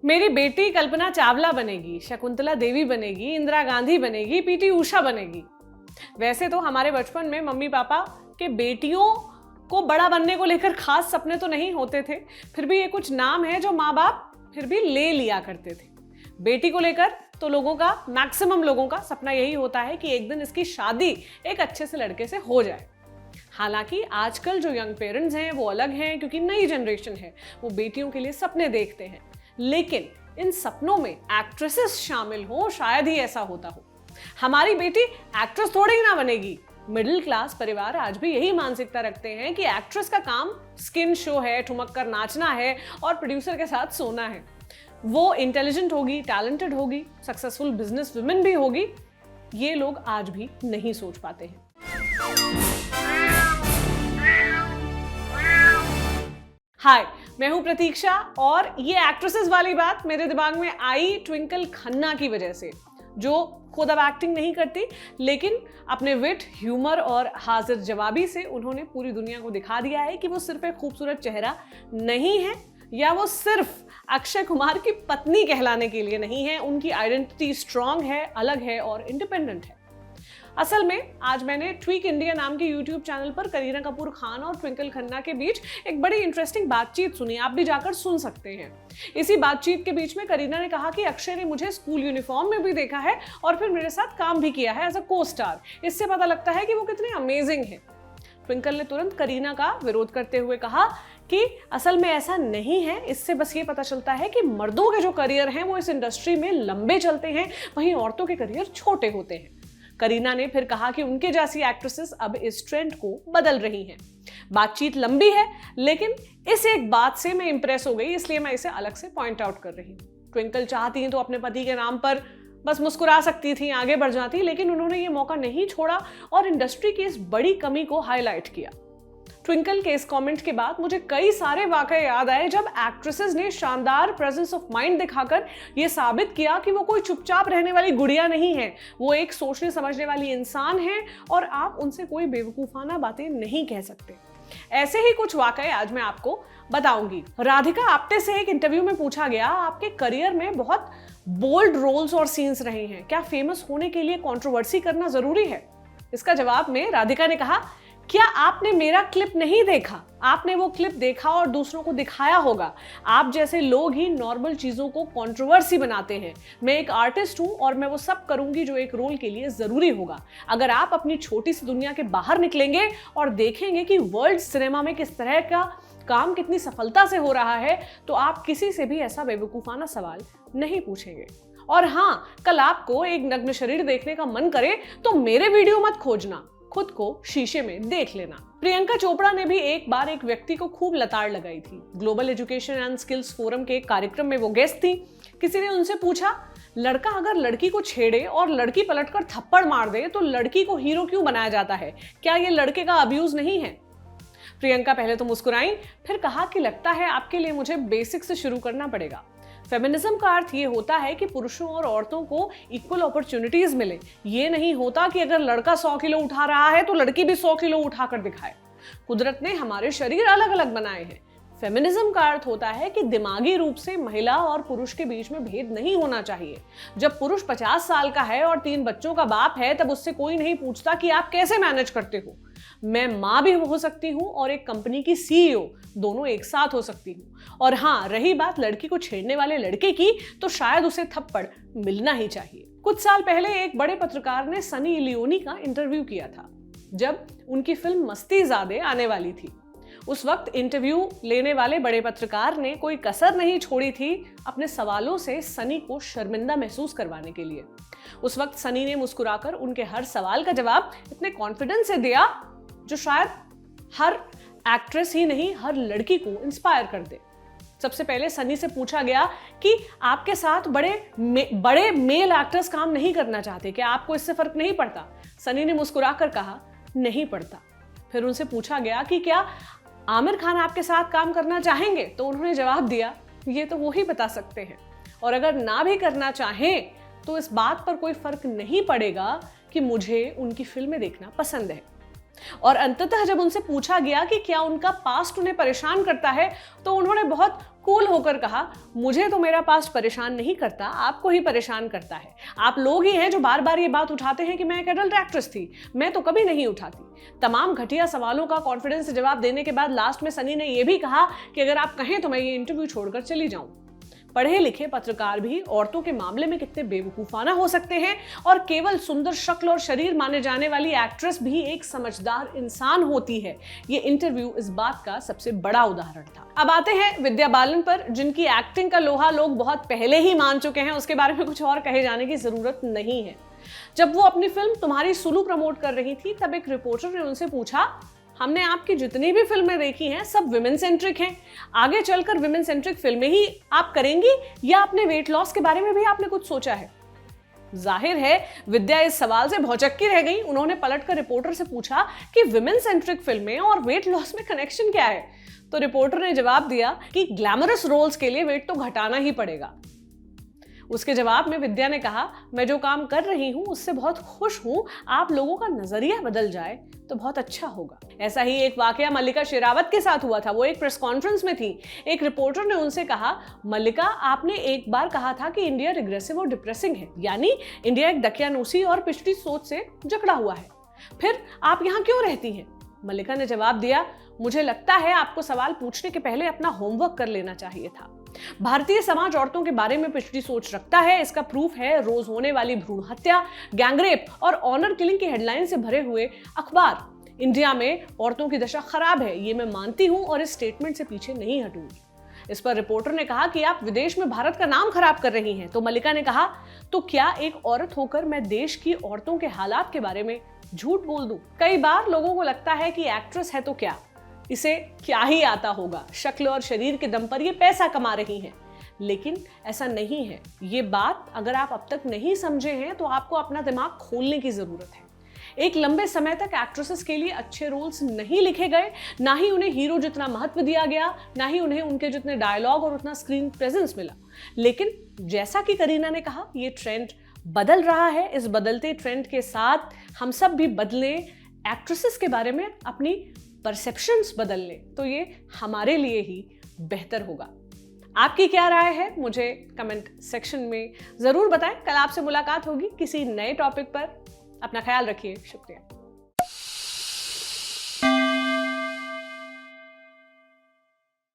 मेरी बेटी कल्पना चावला बनेगी, शकुंतला देवी बनेगी, इंदिरा गांधी बनेगी, पीटी उषा बनेगी। वैसे तो हमारे बचपन में मम्मी पापा के बेटियों को बड़ा बनने को लेकर खास सपने तो नहीं होते थे, फिर भी ये कुछ नाम है जो माँ बाप फिर भी ले लिया करते थे। बेटी को लेकर तो मैक्सिमम लोगों का सपना यही होता है कि एक दिन इसकी शादी एक अच्छे से लड़के से हो जाए। हालांकि आजकल जो यंग पेरेंट्स हैं वो अलग हैं, क्योंकि नई जनरेशन है, वो बेटियों के लिए सपने देखते हैं, लेकिन इन सपनों में एक्ट्रेसेस शामिल हो, शायद ही ऐसा होता हो। हमारी बेटी एक्ट्रेस थोड़ी ही ना बनेगी। मिडिल क्लास परिवार आज भी यही मानसिकता रखते हैं कि एक्ट्रेस का काम स्किन शो है, ठुमक कर नाचना है और प्रोड्यूसर के साथ सोना है। वो इंटेलिजेंट होगी, टैलेंटेड होगी, सक्सेसफुल बिजनेस वुमेन भी होगी। ये लोग आज भी नहीं सोच पाते हैं। हाय, मैं हूं प्रतीक्षा और ये एक्ट्रेसेस वाली बात मेरे दिमाग में आई ट्विंकल खन्ना की वजह से, जो खुद अब एक्टिंग नहीं करती, लेकिन अपने विट, ह्यूमर और हाजिर जवाबी से उन्होंने पूरी दुनिया को दिखा दिया है कि वो सिर्फ एक खूबसूरत चेहरा नहीं है, या वो सिर्फ अक्षय कुमार की पत्नी कहलाने के लिए नहीं है। उनकी आइडेंटिटी स्ट्रांग है, अलग है और इंडिपेंडेंट है। असल में आज मैंने ट्वीक इंडिया नाम के यूट्यूब चैनल पर करीना कपूर खान और ट्विंकल खन्ना के बीच एक बड़ी इंटरेस्टिंग बातचीत सुनी। आप भी जाकर सुन सकते हैं। इसी बातचीत के बीच में करीना ने कहा कि अक्षय ने मुझे स्कूल यूनिफॉर्म में भी देखा है और फिर मेरे साथ काम भी किया है एज अ को स्टार। इससे पता लगता है कि वो कितने अमेजिंग हैं। ट्विंकल ने तुरंत करीना का विरोध करते हुए कहा कि असल में ऐसा नहीं है, इससे बस ये पता चलता है कि मर्दों के जो करियर हैं वो इस इंडस्ट्री में लंबे चलते हैं, वहीं औरतों के करियर छोटे होते हैं। करीना ने फिर कहा कि उनके जैसी एक्ट्रेसेस अब इस ट्रेंड को बदल रही हैं। बातचीत लंबी है, लेकिन इस एक बात से मैं इंप्रेस हो गई, इसलिए मैं इसे अलग से पॉइंट आउट कर रही हूँ। ट्विंकल चाहती तो अपने पति के नाम पर बस मुस्कुरा सकती थी, आगे बढ़ जाती, लेकिन उन्होंने ये मौका नहीं छोड़ा और इंडस्ट्री की इस बड़ी कमी को हाईलाइट किया। ट्विंकल के इस कमेंट के बाद मुझे कई सारे वाकये याद आए जब एक्ट्रेसेस ने शानदार प्रेजेंस ऑफ माइंड दिखाकर यह साबित किया कि वो कोई चुपचाप रहने वाली गुड़िया नहीं है, वो एक सोचने समझने वाली इंसान है और आप उनसे कोई बेवकूफाना बातें नहीं कह सकते। ऐसे ही कुछ वाकये आज मैं आपको बताऊंगी। राधिका आप्टे से एक इंटरव्यू में पूछा गया, आपके करियर में बहुत बोल्ड रोल्स और सीन्स रहे हैं, क्या फेमस होने के लिए कंट्रोवर्सी करना जरूरी है? इसका जवाब में राधिका ने कहा, क्या आपने मेरा क्लिप नहीं देखा? आपने वो क्लिप देखा और दूसरों को दिखाया होगा। आप जैसे लोग ही नॉर्मल चीजों को कंट्रोवर्सी बनाते हैं। मैं एक आर्टिस्ट हूं और मैं वो सब करूंगी जो एक रोल के लिए जरूरी होगा। अगर आप अपनी छोटी सी दुनिया के बाहर निकलेंगे और देखेंगे कि वर्ल्ड सिनेमा में किस तरह का काम कितनी सफलता से हो रहा है, तो आप किसी से भी ऐसा बेवकूफाना सवाल नहीं पूछेंगे। और हाँ, कल आपको एक नग्न शरीर देखने का मन करे तो मेरे वीडियो मत खोजना, खुद को शीशे में देख लेना। प्रियंका चोपड़ा ने भी एक बार एक व्यक्ति को खूब लताड़ लगाई थी। Global education and skills forum के एक कार्यक्रम में वो गेस्ट थी। किसी ने उनसे पूछा, लड़का अगर लड़की को छेड़े और लड़की पलटकर थप्पड़ मार दे तो लड़की को हीरो क्यों बनाया जाता है? क्या ये लड़के का अब्यूज नहीं है? प्रियंका पहले तो मुस्कुराई, फिर कहा कि लगता है आपके लिए मुझे बेसिक से शुरू करना पड़ेगा। फेमिनिज्म का अर्थ ये होता है कि पुरुषों और औरतों को इक्वल अपॉर्चुनिटीज मिले। ये नहीं होता कि अगर लड़का 100 किलो उठा रहा है तो लड़की भी 100 किलो उठाकर दिखाए। कुदरत ने हमारे शरीर अलग अलग बनाए हैं। फेमिनिज्म का अर्थ होता है कि दिमागी रूप से महिला और पुरुष के बीच में भेद नहीं होना चाहिए। जब पुरुष 50 साल का है और 3 बच्चों का बाप है, तब उससे कोई नहीं पूछता कि आप कैसे मैनेज करते हो। मैं माँ भी हो सकती हूँ और एक कंपनी की CEO, दोनों एक साथ हो सकती हूँ। और हाँ, रही बात लड़की को छेड़ने वाले लड़के की, तो शायद उसे थप्पड़ मिलना ही चाहिए। कुछ साल पहले एक बड़े पत्रकार ने सनी लियोनी का इंटरव्यू किया था, जब उनकी फिल्म मस्तीज़ादे आने वाली थी। उस वक्त इंटरव्यू लेने वाले बड़े पत्रकार ने कोई कसर नहीं छोड़ी थी अपने सवालों से सनी को शर्मिंदा महसूस करवाने के लिए। उस वक्त सनी ने मुस्कुराकर उनके हर सवाल का जवाब इतने कॉन्फिडेंस से दिया जो शायद हर एक्ट्रेस ही नहीं, हर लड़की को इंस्पायर कर दे। सबसे पहले सनी से पूछा गया कि आपके साथ बड़े मेल एक्टर्स काम नहीं करना चाहते, क्या आपको इससे फर्क नहीं पड़ता? सनी ने मुस्कुराकर कहा, नहीं पड़ता। फिर उनसे पूछा गया कि क्या आमिर खान आपके साथ काम करना चाहेंगे? तो उन्होंने जवाब दिया, ये तो वो ही बता सकते हैं, और अगर ना भी करना चाहें तो इस बात पर कोई फर्क नहीं पड़ेगा कि मुझे उनकी फिल्में देखना पसंद है। और अंततः जब उनसे पूछा गया कि क्या उनका पास्ट उन्हें परेशान करता है, तो उन्होंने बहुत कूल होकर कहा, मुझे तो मेरा पास्ट परेशान नहीं करता, आपको ही परेशान करता है। आप लोग ही हैं जो बार बार ये बात उठाते हैं कि मैं एक एडल्ट एक्ट्रेस थी, मैं तो कभी नहीं उठाती। तमाम घटिया सवालों का कॉन्फिडेंस से जवाब देने के बाद लास्ट में सनी ने यह भी कहा कि अगर आप कहें तो मैं ये इंटरव्यू छोड़कर चली जाऊं। पढ़े लिखे पत्रकार भी औरतों के मामले में कितने बेवकूफाना हो सकते हैं, और केवल सुंदर शक्ल और शरीर माने जाने वाली एक्ट्रेस भी एक समझदार इंसान होती है। ये इंटरव्यू इस बात का सबसे बड़ा उदाहरण था। अब आते हैं विद्या बालन पर, जिनकी एक्टिंग का लोहा लोग बहुत पहले ही मान चुके हैं, उसके बारे में कुछ और कहे जाने की जरूरत नहीं है। जब वो अपनी फिल्म तुम्हारी सुलू प्रमोट कर रही थी, तब एक रिपोर्टर ने उनसे पूछा, हमने आपकी जितनी भी फिल्में देखी हैं सब विमेन सेंट्रिक हैं, आगे चलकर विमेन सेंट्रिक फिल्में ही आप करेंगी या अपने वेट लॉस के बारे में भी आपने कुछ सोचा है? जाहिर है विद्या इस सवाल से भौचक्की रह गई। उन्होंने पलटकर रिपोर्टर से पूछा कि विमेन सेंट्रिक फिल्में और वेट लॉस में कनेक्शन क्या है? तो रिपोर्टर ने जवाब दिया कि ग्लैमरस रोल्स के लिए वेट तो घटाना ही पड़ेगा। उसके जवाब में विद्या ने कहा, मैं जो काम कर रही हूं उससे बहुत खुश हूं, आप लोगों का नजरिया बदल जाए तो बहुत अच्छा होगा। ऐसा ही एक वाकया मल्लिका शेरावत के साथ हुआ था। वो एक प्रेस कॉन्फ्रेंस में थी। एक रिपोर्टर ने उनसे कहा, मल्लिका आपने एक बार कहा था कि इंडिया रिग्रेसिव और डिप्रेसिंग है, यानी इंडिया एक दकियानूसी और पिछड़ी सोच से जकड़ा हुआ है, फिर आप यहाँ क्यों रहती हैं? मल्लिका ने जवाब दिया, मुझे लगता है आपको सवाल पूछने के पहले अपना होमवर्क कर लेना चाहिए था। भारतीय समाज औरतों के बारे में पिछड़ी सोच रखता है। इसका प्रूफ है रोज होने वाली भ्रूण हत्या, गैंगरेप और ऑनर किलिंग की हेडलाइन से भरे हुए अखबार। इंडिया में औरतों की दशा खराब है, ये मैं मानती हूं और इस स्टेटमेंट से पीछे नहीं हटूंगी। इस पर रिपोर्टर ने कहा कि आप विदेश में भारत का नाम खराब कर रही हैं। तो मल्लिका ने कहा, तो क्या एक औरत होकर मैं देश की औरतों के हालात के बारे में झूठ बोल दूं? कई बार लोगों को लगता है कि एक्ट्रेस है तो क्या, इसे क्या ही आता होगा, शक्ल और शरीर के दम पर ये पैसा कमा रही हैं। लेकिन ऐसा नहीं है। ये बात अगर आप अब तक नहीं समझे हैं तो आपको अपना दिमाग खोलने की जरूरत है। एक लंबे समय तक एक्ट्रेसेस के लिए अच्छे रोल्स नहीं लिखे गए, ना ही उन्हें हीरो जितना महत्व दिया गया, ना ही उन्हें उनके जितने डायलॉग और उतना स्क्रीन प्रेजेंस मिला। लेकिन जैसा कि करीना ने कहा, ये ट्रेंड बदल रहा है। इस बदलते ट्रेंड के साथ हम सब भी बदलें, एक्ट्रेसेस के बारे में अपनी परसेप्शंस बदल लें, तो ये हमारे लिए ही बेहतर होगा। आपकी क्या राय है मुझे कमेंट सेक्शन में जरूर बताएं। कल आपसे मुलाकात होगी किसी नए टॉपिक पर। अपना ख्याल रखिए। शुक्रिया।